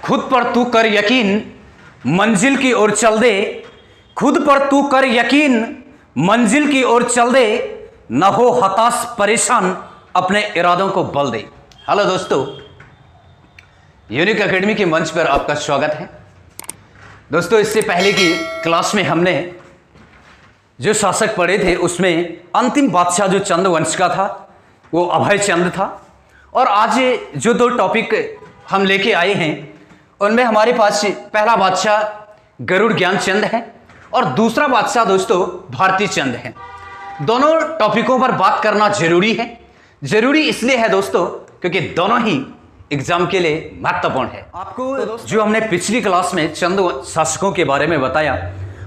खुद पर तू कर यकीन, मंजिल की ओर चल दे। खुद पर तू कर यकीन, मंजिल की ओर चल दे। न हो हताश परेशान, अपने इरादों को बल दे। हेलो दोस्तों, यूनिक एकेडमी के मंच पर आपका स्वागत है। दोस्तों, इससे पहले की क्लास में हमने जो शासक पढ़े थे उसमें अंतिम बादशाह जो चंद वंश का था वो अभय चंद था। और आज जो दो टॉपिक हम लेके आए हैं उनमें हमारे पास पहला बादशाह गरुड़ ज्ञान चंद है और दूसरा बादशाह दोस्तों भारती चंद है। दोनों टॉपिकों पर बात करना जरूरी है। जरूरी इसलिए है दोस्तों क्योंकि दोनों ही एग्जाम के लिए महत्वपूर्ण है। आपको जो हमने पिछली क्लास में चंद शासकों के बारे में बताया,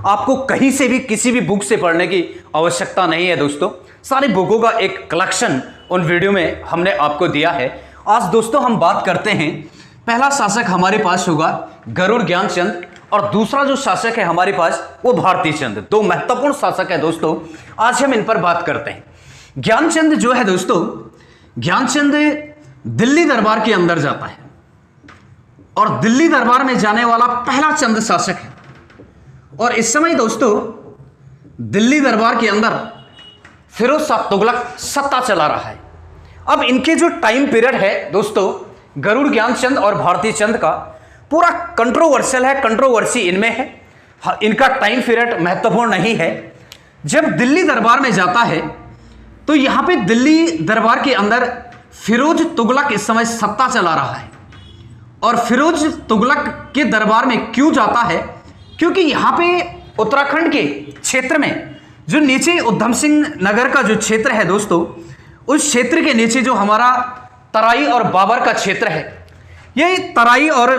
आपको कहीं से भी किसी भी बुक से पढ़ने की आवश्यकता नहीं है दोस्तों। सारी बुकों का एक कलेक्शन उन वीडियो में हमने आपको दिया है। आज दोस्तों हम बात करते हैं, पहला शासक हमारे पास होगा गरुड़ ज्ञान चंद और दूसरा जो शासक है हमारे पास वो भारती चंद। दो महत्वपूर्ण शासक है दोस्तों, आज हम इन पर बात करते हैं। ज्ञानचंद जो है दोस्तों, ज्ञानचंद दिल्ली दरबार के अंदर जाता है और दिल्ली दरबार में जाने वाला पहला चंद शासक है। और इस समय दोस्तों दिल्ली दरबार के अंदर फिरोज शाह तुगलक सत्ता चला रहा है। अब इनके जो टाइम पीरियड है दोस्तों गरुड़ ज्ञानचंद और भारती चंद का पूरा कंट्रोवर्शियल है, कंट्रोवर्सी इनमें है। इनका टाइम पीरियड महत्वपूर्ण नहीं है। जब दिल्ली दरबार में जाता है तो यहां पे दिल्ली दरबार के अंदर फिरोज तुगलक इस समय सत्ता चला रहा है। और फिरोज तुगलक के दरबार में क्यों जाता है? क्योंकि यहां पे उत्तराखंड के क्षेत्र में जो नीचे उधम सिंह नगर का जो क्षेत्र है दोस्तों, उस क्षेत्र के नीचे जो हमारा तराई और बाबर का क्षेत्र है, ये तराई और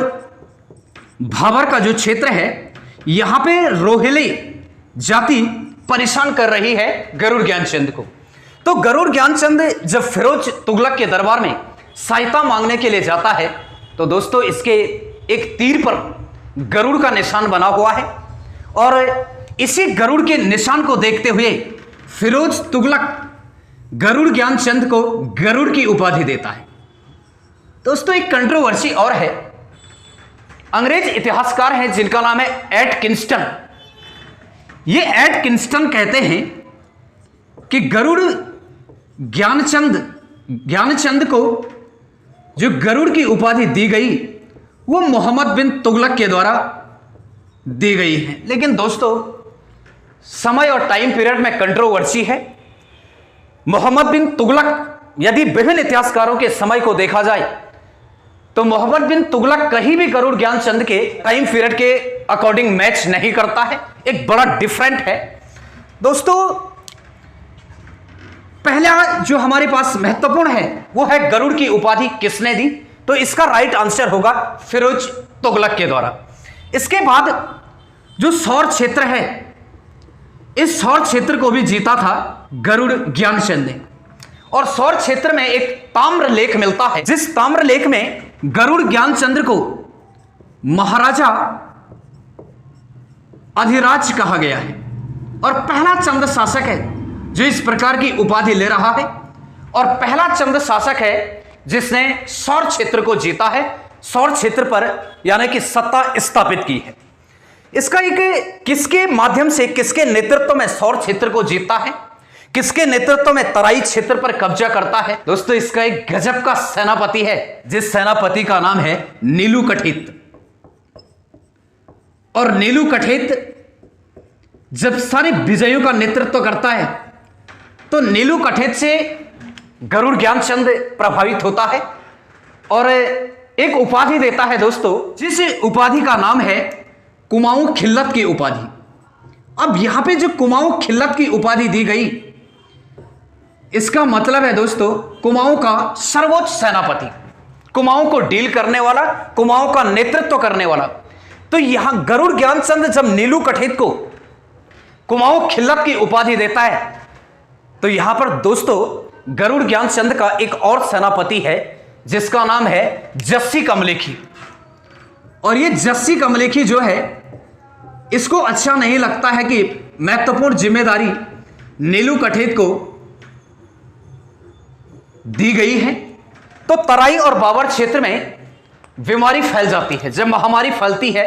भाबर का जो क्षेत्र है, यहां पे रोहिले जाति परेशान कर रही है गरुड़ ज्ञानचंद को। तो गरुड़ ज्ञानचंद जब फिरोज तुगलक के दरबार में सहायता मांगने के लिए जाता है तो दोस्तों इसके एक तीर पर गरुड़ का निशान बना हुआ है और इसी गरुड़ के निशान को देखते हुए फिरोज तुगलक गरुड़ ज्ञानचंद को गरुड़ की उपाधि देता है। दोस्तों एक कंट्रोवर्सी और है। अंग्रेज इतिहासकार हैं जिनका नाम है एटकिंस्टन। ये एटकिंस्टन कहते हैं कि गरुड़ ज्ञानचंद को जो गरुड़ की उपाधि दी गई वो मोहम्मद बिन तुगलक के द्वारा दी गई है। लेकिन दोस्तों समय और टाइम पीरियड में कंट्रोवर्सी है। मोहम्मद बिन तुगलक, यदि विभिन्न इतिहासकारों के समय को देखा जाए तो मोहम्मद बिन तुगलक कहीं भी गरुड़ ज्ञानचंद के टाइम पीरियड के अकॉर्डिंग मैच नहीं करता है। एक बड़ा डिफरेंट है दोस्तों। पहला जो हमारे पास महत्वपूर्ण है वो है गरुड़ की उपाधि किसने दी, तो इसका राइट आंसर होगा फिरोज तुगलक के द्वारा। इसके बाद जो सौर क्षेत्र है, इस सौर क्षेत्र को भी जीता था गरुड़ ज्ञानचंद ने। और सौर क्षेत्र में एक ताम्र लेख मिलता है, जिस ताम्र लेख में गरुड़ ज्ञानचंद को महाराजा अधिराज कहा गया है और पहला चंद शासक है जो इस प्रकार की उपाधि ले रहा है और पहला चंद शासक है जिसने सौर क्षेत्र को जीता है, सौर क्षेत्र पर यानी कि सत्ता स्थापित की है। इसका एक किसके माध्यम से, किसके नेतृत्व में सौर क्षेत्र को जीतता है, किसके नेतृत्व में तराई क्षेत्र पर कब्जा करता है? दोस्तों इसका एक गजब का सेनापति है जिस सेनापति का नाम है नीलू कठित। और नीलू कठित जब सारे विजयों का नेतृत्व करता है तो नीलू कठित से गरुड़ ज्ञानचंद प्रभावित होता है और एक उपाधि देता है दोस्तों, जिस उपाधि का नाम है कुमाऊं खिल्लत की उपाधि। अब यहां पे जो कुमाऊं खिल्लत की उपाधि दी गई, इसका मतलब है दोस्तों कुमाऊं का सर्वोच्च सेनापति, कुमाऊं को डील करने वाला, कुमाऊं का नेतृत्व करने वाला। तो यहां गरुड़ ज्ञानचंद जब नीलू कठित को कुमाऊं खिल्लत की उपाधि देता है तो यहां पर दोस्तों गरुड़ ज्ञानचंद का एक और सेनापति है जिसका नाम है जस्सी कमलेखी। और ये जस्सी कमलेखी जो है इसको अच्छा नहीं लगता है कि महत्वपूर्ण जिम्मेदारी नीलू कठित को दी गई है। तो तराई और बाबर क्षेत्र में बीमारी फैल जाती है, जब महामारी फैलती है,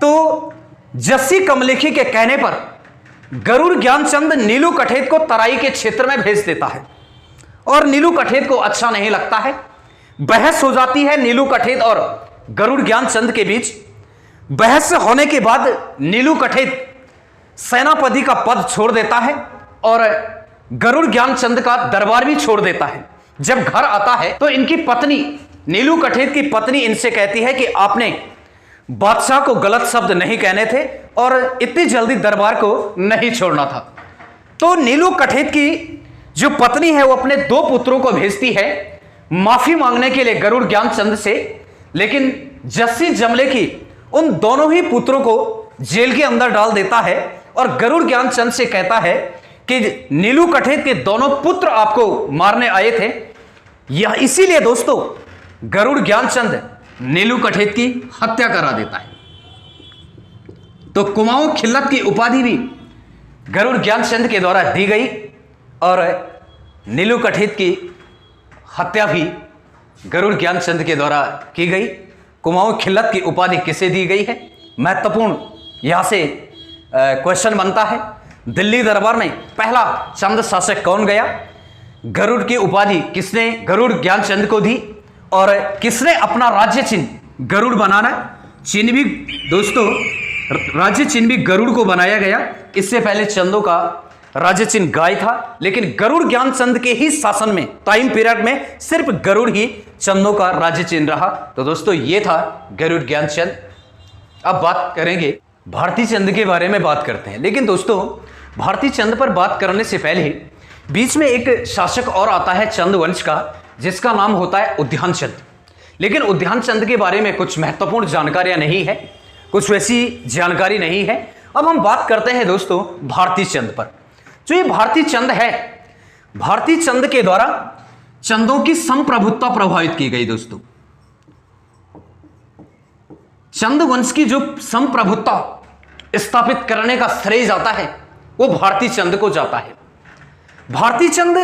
तो जस्सी कमलेखी के कहने पर गरुड़ ज्ञानचंद नीलू कठेत को तराई के क्षेत्र में भेज देता है और नीलू कठेत को अच्छा नहीं लगता है। बहस हो जाती है नीलू कठेत और गरुड़ ज्ञानचंद के बीच। बहस होने के बाद नीलू कठेत सेनापति का पद छोड़ देता है और गरुड़ ज्ञानचंद का दरबार भी छोड़ देता है। जब घर आता है तो इनकी पत्नी, नीलू कठेत की पत्नी इनसे कहती है कि आपने बादशाह को गलत शब्द नहीं कहने थे और इतनी जल्दी दरबार को नहीं छोड़ना था। तो नीलू कठेत की जो पत्नी है वो अपने 2 पुत्रों को भेजती है माफी मांगने के लिए गरुड़ ज्ञानचंद से, लेकिन जस्सी जमलेखी उन दोनों ही पुत्रों को जेल के अंदर डाल देता है और गरुड़ ज्ञानचंद से कहता है कि नीलू कठेत के दोनों पुत्र आपको मारने आए थे। यह इसीलिए दोस्तों गरुड़ ज्ञानचंद नीलू कठेत की हत्या करा देता है। तो कुमाऊं खिल्लत की उपाधि भी गरुड़ ज्ञानचंद के द्वारा दी गई और नीलू कठेत की हत्या भी गरुड़ ज्ञानचंद के द्वारा की गई। कुमाऊं खिल्लत की उपाधि किसे दी गई है? महत्वपूर्ण यहां से क्वेश्चन बनता है। दिल्ली दरबार में पहला चंद शासक कौन गया? गरुड़ की उपाधि किसने गरुड़ ज्ञानचंद को दी और किसने अपना राज्य चिन्ह गरुड़ बनाना? चिन्ह भी दोस्तों, राज्य चिन्ह भी गरुड़ को बनाया गया। इससे पहले चंदों का राज्य चिन्ह गाय था, लेकिन गरुड़ ज्ञानचंद के ही शासन में, टाइम पीरियड में सिर्फ गरुड़ ही चंदों का राज्य चिन्ह रहा। तो दोस्तों ये था गरुड़ ज्ञानचंद। अब बात करेंगे भारती चंद के बारे में बात करते हैं। लेकिन दोस्तों भारती चंद पर बात करने से पहले बीच में एक शासक और आता है चंद वंश का, जिसका नाम होता है उद्यान चंद। लेकिन उद्यान चंद के बारे में कुछ महत्वपूर्ण जानकारियां नहीं है, कुछ वैसी जानकारी नहीं है। अब हम बात करते हैं दोस्तों भारती चंद पर। जो ये भारती चंद है, भारती चंद के द्वारा चंदों की संप्रभुत्ता प्रभावित की गई। दोस्तों चंद वंश की जो संप्रभुत्ता स्थापित करने का श्रेय जाता है वो भारती चंद को जाता है। भारती चंद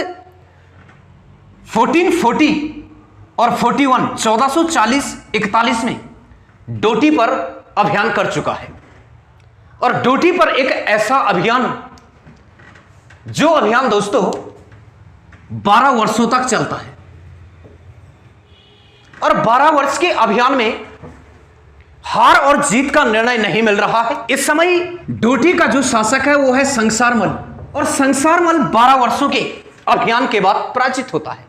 1440 और 41 1440-41 में डोटी पर अभियान कर चुका है। और डोटी पर एक ऐसा अभियान, जो अभियान दोस्तों 12 वर्षों तक चलता है और 12 वर्ष के अभियान में हार और जीत का निर्णय नहीं मिल रहा है। इस समय डोटी का जो शासक है वो है संसारमल, और संसारमल 12 वर्षों के अभियान के बाद पराजित होता है।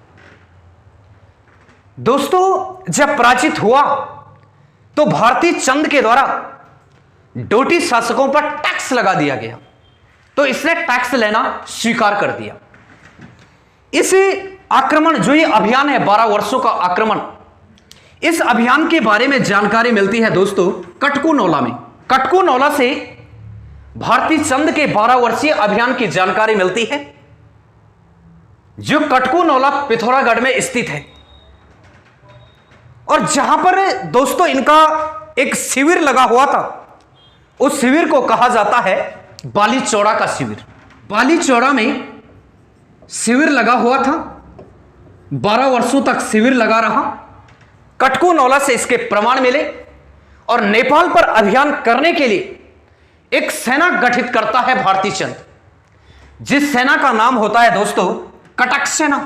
दोस्तों जब पराजित हुआ तो भारती चंद के द्वारा डोटी शासकों पर टैक्स लगा दिया गया, तो इसने टैक्स लेना स्वीकार कर दिया। इस आक्रमण, जो ये अभियान है 12 वर्षों का आक्रमण, इस अभियान के बारे में जानकारी मिलती है दोस्तों कटकू नौला में। कटकू नौला से भारती चंद के 12 वर्षीय अभियान की जानकारी मिलती है, जो कटकू नौला पिथौरागढ़ में स्थित है। और जहां पर दोस्तों इनका एक शिविर लगा हुआ था, उस शिविर को कहा जाता है बाली चौड़ा का शिविर। बाली चौड़ा में शिविर लगा हुआ था, 12 वर्षों तक शिविर लगा रहा। कटकू नौला से इसके प्रमाण मिले और नेपाल पर अभियान करने के लिए एक सेना गठित करता है भारती चंद, जिस सेना का नाम होता है दोस्तों कटक सेना।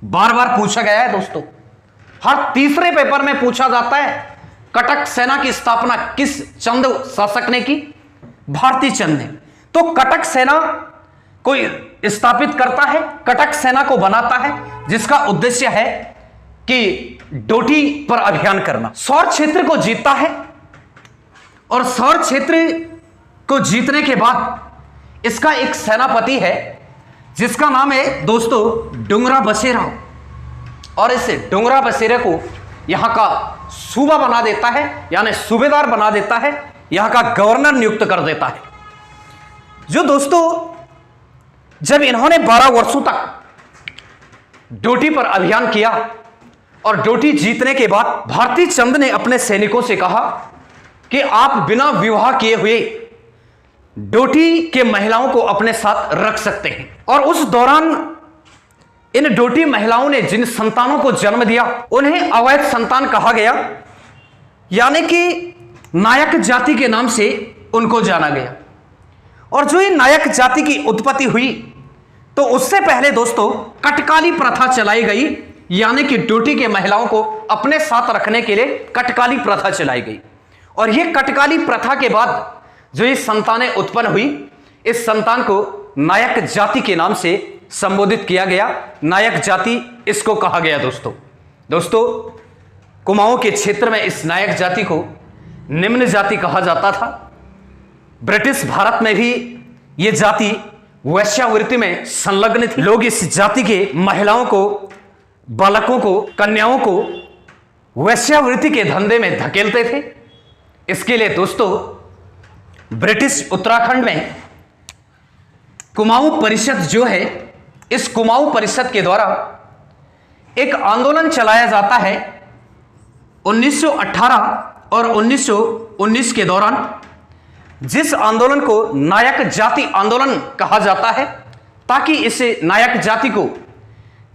बार बार पूछा गया है दोस्तों, हर तीसरे पेपर में पूछा जाता है कटक सेना की स्थापना किस चंद शासक ने की? भारती चंद ने। तो कटक सेना को स्थापित करता है, कटक सेना को बनाता है, जिसका उद्देश्य है कि डोटी पर अभियान करना। सौर क्षेत्र को जीतता है और सौर क्षेत्र को जीतने के बाद इसका एक सेनापति है जिसका नाम है दोस्तों डुंगरा बसेरा, और इस डुंगरा बसेरे को यहां का सूबा बना देता है, यानी सूबेदार बना देता है, यहां का गवर्नर नियुक्त कर देता है। जो दोस्तों जब इन्होंने 12 वर्षों तक डोटी पर अभियान किया और डोटी जीतने के बाद भारती चंद ने अपने सैनिकों से कहा कि आप बिना विवाह किए हुए डोटी के महिलाओं को अपने साथ रख सकते हैं। और उस दौरान इन डोटी महिलाओं ने जिन संतानों को जन्म दिया उन्हें अवैध संतान कहा गया, यानी कि नायक जाति के नाम से उनको जाना गया। और जो ये नायक जाति की उत्पत्ति हुई तो उससे पहले दोस्तों कटकाली प्रथा चलाई गई, यानी कि डोटी के महिलाओं को अपने साथ रखने के लिए कटकाली प्रथा चलाई गई। और ये कटकाली प्रथा के बाद जो ये संतानें उत्पन्न हुई, इस संतान को नायक जाति के नाम से संबोधित किया गया। नायक जाति इसको कहा गया। दोस्तों कुमाऊं के क्षेत्र में इस नायक जाति को निम्न जाति कहा जाता था। ब्रिटिश भारत में भी यह जाति वैश्यावृत्ति में संलग्न थी। लोग इस जाति के महिलाओं को, बालकों को, कन्याओं को वैश्यावृत्ति के धंधे में धकेलते थे। इसके लिए दोस्तों ब्रिटिश उत्तराखंड में कुमाऊं परिषद जो है, इस कुमाऊं परिषद के द्वारा एक आंदोलन चलाया जाता है 1918 और 1919 के दौरान, जिस आंदोलन को नायक जाति आंदोलन कहा जाता है, ताकि इसे नायक जाति को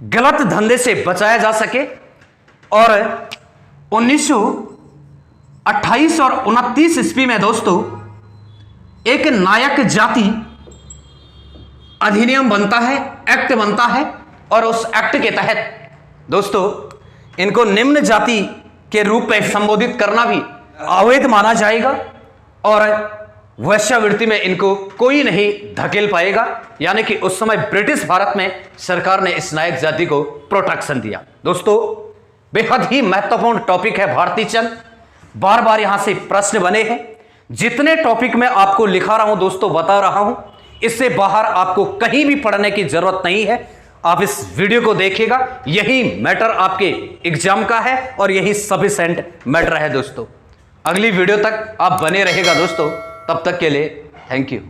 गलत धंधे से बचाया जा सके। और 1928 और 29 ईस्वी में दोस्तों एक नायक जाति अधिनियम बनता है, एक्ट बनता है। और उस एक्ट के तहत दोस्तों इनको निम्न जाति के रूप में संबोधित करना भी अवैध माना जाएगा और वैश्यावृत्ति में इनको कोई नहीं धकेल पाएगा। यानी कि उस समय ब्रिटिश भारत में सरकार ने इस नायक जाति को प्रोटेक्शन दिया। दोस्तों बेहद ही महत्वपूर्ण टॉपिक है भारती चंद, बार बार यहां से प्रश्न बने हैं। जितने टॉपिक मैं आपको लिखा रहा हूं दोस्तों, बता रहा हूं, इससे बाहर आपको कहीं भी पढ़ने की जरूरत नहीं है। आप इस वीडियो को देखिएगा, यही मैटर आपके एग्जाम का है और यही सफिशिएंट मैटर है दोस्तों। अगली वीडियो तक आप बने रहेगा दोस्तों। तब तक के लिए थैंक यू।